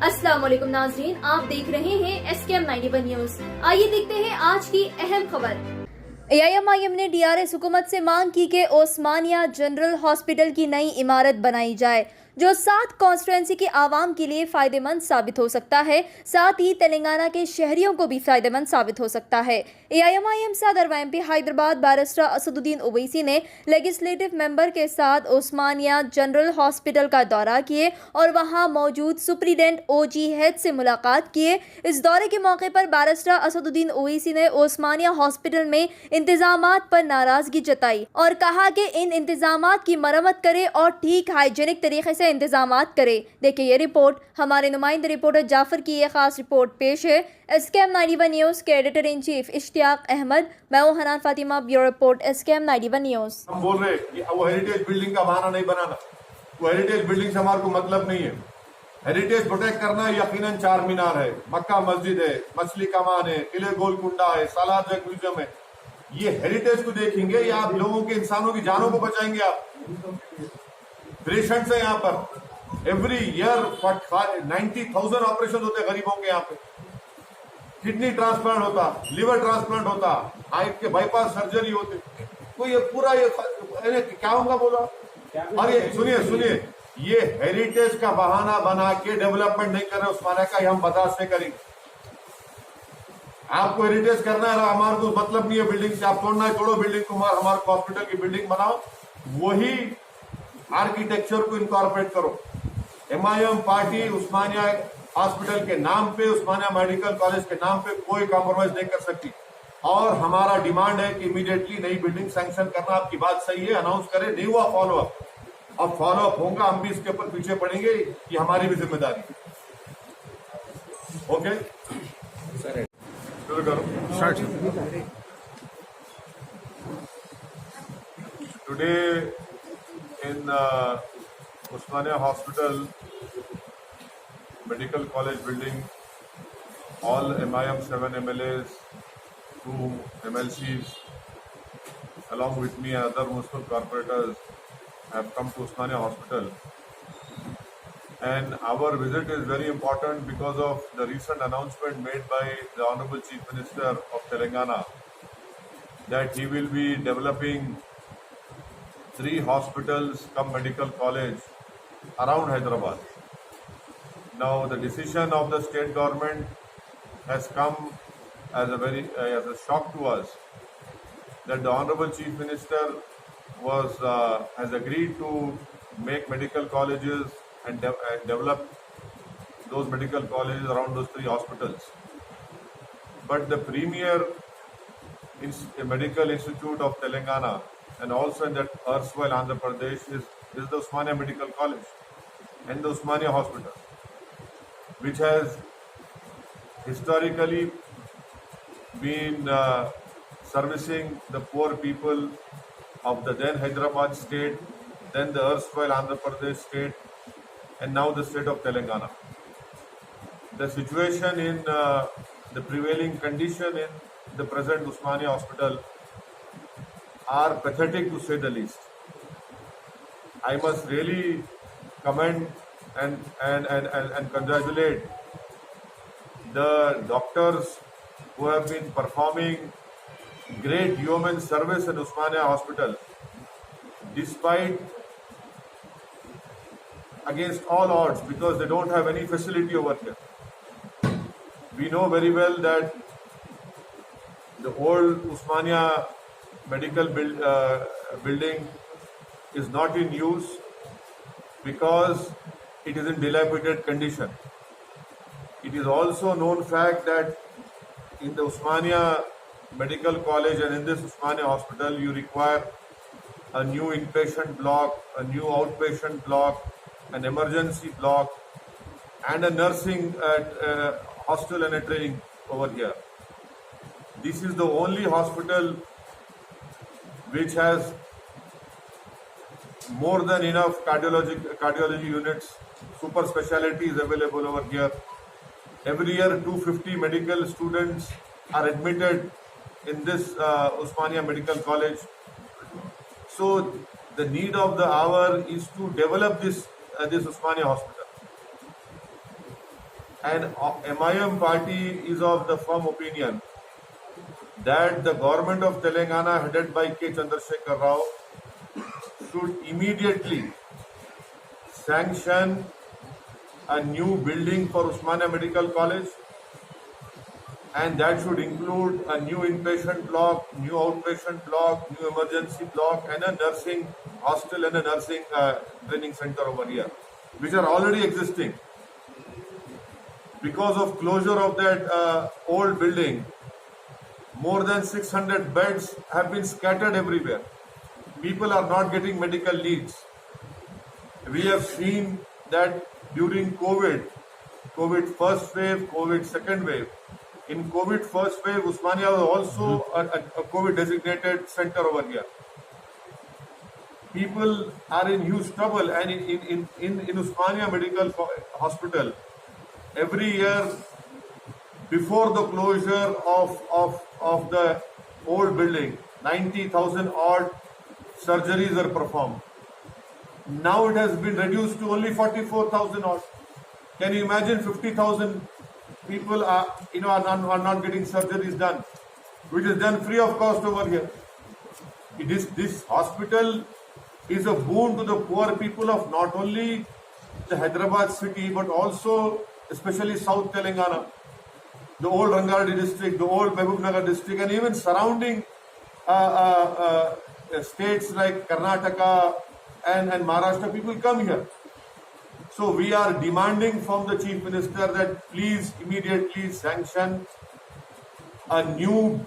अस्सलाम वालेकुम नाजरीन, आप देख रहे हैं SKM 91 न्यूज। आइए देखते हैं आज की अहम खबर। AIMIM ने DRS हुकूमत से मांग की कि ओस्मानिया जनरल हॉस्पिटल की नई इमारत बनाई जाए जो 7 कॉन्स्टिट्यूंसी के आवाम के लिए फ़ायदेमंद साबित हो सकता है, साथ ही तेलंगाना के शहरियों को भी फ़ायदेमंद साबित हो सकता है। AIMIM सदर MP हैदराबाद बैरिस्टर असदुद्दीन ओवैसी ने लेजिस्लेटिव मेंबर के साथ ओस्मानिया जनरल हॉस्पिटल का दौरा किए और वहां मौजूद सुप्रीडेंट OG से मुलाकात किए। इस दौरे के मौके पर बैरिस्टर असदुद्दीन ओवैसी ने ओस्मानिया हॉस्पिटल में इंतजामात पर नाराजगी जताई और कहा कि इन इंतजामात की मरम्मत करे और ठीक हाइजेनिक तरीके से इंतजामात करे। देखिए ये रिपोर्ट हमारे नुमाइंदे रिपोर्टर जाफर की ये खास रिपोर्ट पेश है। SKM 91 न्यूज के editor in chief Ishtiaq Ahmed, मैं हूं Hanan Fatima, bureau report SKM 91 news. हम बोल रहे कि वो हेरिटेज बिल्डिंग का बहाना नहीं बनाना, वो हेरिटेज बिल्डिंग से हमारे को मतलब नहीं है। हेरिटेज प्रोटेक्ट करना यकीनन चार मीनार है, मक्का मस्जिद है, मछली कमान है, किले गोलकुंडा है, सालार जंग म्यूजियम है। ये हेरिटेज को देखेंगे या आप लोगों के इंसानों की जानों को बचाएंगे? आप पेशेंट्स है यहाँ पर, एवरी ईयर 90,000 ऑपरेशन होते हैं गरीबों के यहाँ पे। किडनी ट्रांसप्लांट होता, लिवर ट्रांसप्लांट होता, हार्ट के बाईपास सर्जरी होती। तो ये पूरा ये क्या होगा बोला। और ये सुनिए ये हेरिटेज का बहाना बना के डेवलपमेंट नहीं कर रहे उस्मानिया का, हम बर्दाश्त नहीं करेंगे। आपको हेरिटेज करना है, हमारे को मतलब नहीं है बिल्डिंग से। आप तोड़ना है तोड़ो बिल्डिंग को, हमारे हॉस्पिटल की बिल्डिंग बनाओ, वही आर्किटेक्चर को इनकॉर्पोरेट करो। MIM पार्टी उस्मानिया हॉस्पिटल के नाम पे, उस्मानिया मेडिकल कॉलेज के नाम पे कोई कॉम्प्रोमाइज नहीं कर सकती। और हमारा डिमांड है कि इमीडिएटली नई बिल्डिंग सैंक्शन करना। आपकी बात सही है, अनाउंस करें, नहीं हुआ फॉलो अप, अब फॉलो अप होगा, हम भी इसके ऊपर पीछे पड़ेंगे, ये हमारी भी जिम्मेदारी है। ओके शुरू करो। Today in Osmania Hospital Medical College building, all MIM 7 MLAs, 2 MLCs, along with me and other Muslim corporators have come to Osmania Hospital. And our visit is very important because of the recent announcement made by the Honorable Chief Minister of Telangana that he will be developing 3 hospitals come medical college around Hyderabad. Now the decision of the state government has come as a shock to us, that the Honorable Chief Minister has agreed to make medical colleges and develop those medical colleges around those 3 hospitals. But the premier medical institute of Telangana and also in that erstwhile Andhra Pradesh is the Osmania Medical College and the Osmania Hospital, which has historically been servicing the poor people of the then Hyderabad state, then the erstwhile Andhra Pradesh state, and now the state of Telangana. The situation in the prevailing condition in the present Osmania Hospital are pathetic to say the least. I must really commend and congratulate the doctors who have been performing great human service in Osmania Hospital, despite against all odds, because they don't have any facility over here. We know very well that the old Osmania medical building is not in use because it is in dilapidated condition. It is also known fact that in the Osmania Medical College and in this Osmania Hospital you require a new inpatient block, a new outpatient block, an emergency block, and a nursing hostel and a training over here. This is the only hospital which has more than enough cardiology units, super specialties available over here. Every year 250 medical students are admitted in this Osmania Medical College. So the need of the hour is to develop this Osmania hospital. And MIM party is of the firm opinion that the government of Telangana headed by K. Chandrasekhar Rao should immediately sanction a new building for Usmania Medical College, and that should include a new inpatient block, new outpatient block, new emergency block, and a nursing hostel and a nursing training center over here, which are already existing. Because of closure of that old building, more than 600 beds have been scattered everywhere. People are not getting medical needs. We have seen that during COVID first wave, COVID second wave. In COVID first wave, Usmania was also a COVID designated center over here. People are in huge trouble, and in Usmania Medical Hospital, every year before the closure of the old building, 90,000 odd surgeries are performed. Now it has been reduced to only 44,000 odd. Can you imagine 50,000 people are not getting surgeries done, which is done free of cost over here. This hospital is a boon to the poor people of not only the Hyderabad city but also especially South Telangana, the old Rangareddy district, the old Mehboob district, and even surrounding states like Karnataka and Maharashtra. People come here. So we are demanding from the Chief Minister that please immediately sanction a new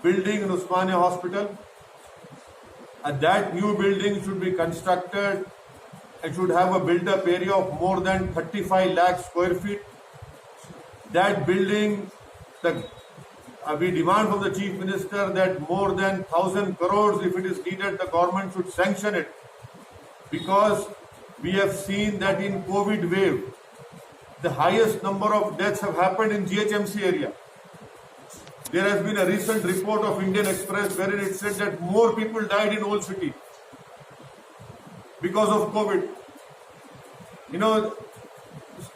building in Usmania Hospital. That new building should be constructed and should have a built-up area of more than 35 lakh square feet. That building, we demand from the Chief Minister that more than 1,000 crores, if it is needed, the government should sanction it. Because we have seen that in COVID wave, the highest number of deaths have happened in GHMC area. There has been a recent report of Indian Express wherein it said that more people died in Old City because of COVID.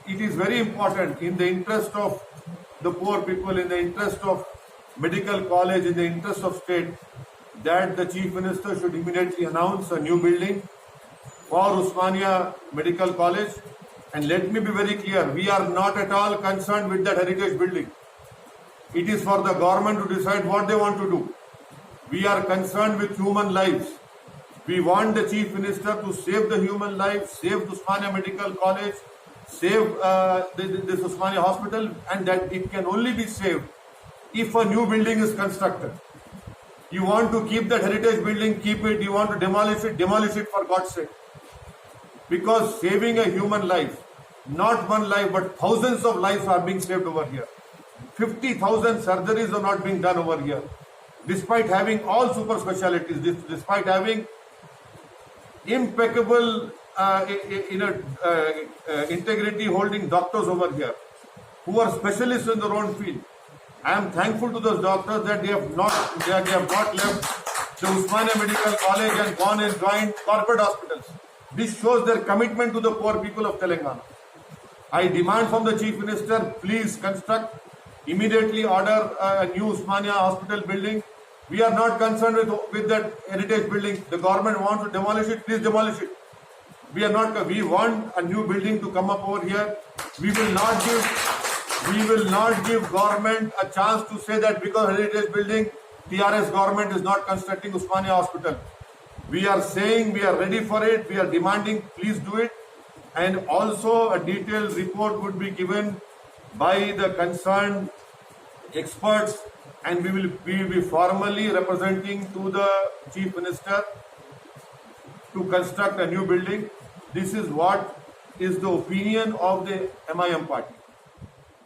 It is very important in the interest of the poor people, in the interest of medical college, in the interest of state, that the Chief Minister should immediately announce a new building for Usmania Medical College. And let me be very clear, we are not at all concerned with that heritage building. It is for the government to decide what they want to do. We are concerned with human lives. We want the Chief Minister to save the human life, save Usmania Medical College, save this Usmania Hospital, and that it can only be saved if a new building is constructed. You want to keep that heritage building, keep it. You want to demolish it for God's sake. Because saving a human life, not one life, but thousands of lives are being saved over here. 50,000 surgeries are not being done over here. Despite having all super specialties, despite having impeccable integrity holding doctors over here who are specialists in their own field. I am thankful to those doctors that they have not left the Usmania Medical College and gone and joined corporate hospitals. This shows their commitment to the poor people of Telangana. I demand from the Chief Minister, please construct, immediately order a new Usmania Hospital building. We are not concerned with that heritage building. The government wants to demolish it, please demolish it. We want a new building to come up over here. We will not give government a chance to say that because heritage building, TRS government is not constructing Usmania Hospital. We are saying we are ready for it. We are demanding, please do it. And also a detailed report would be given by the concerned experts, and we will be formally representing to the Chief Minister to construct a new building. This is what is the opinion of the MIM party.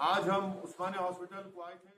आज हम उस्मानिया hospital को आए थे.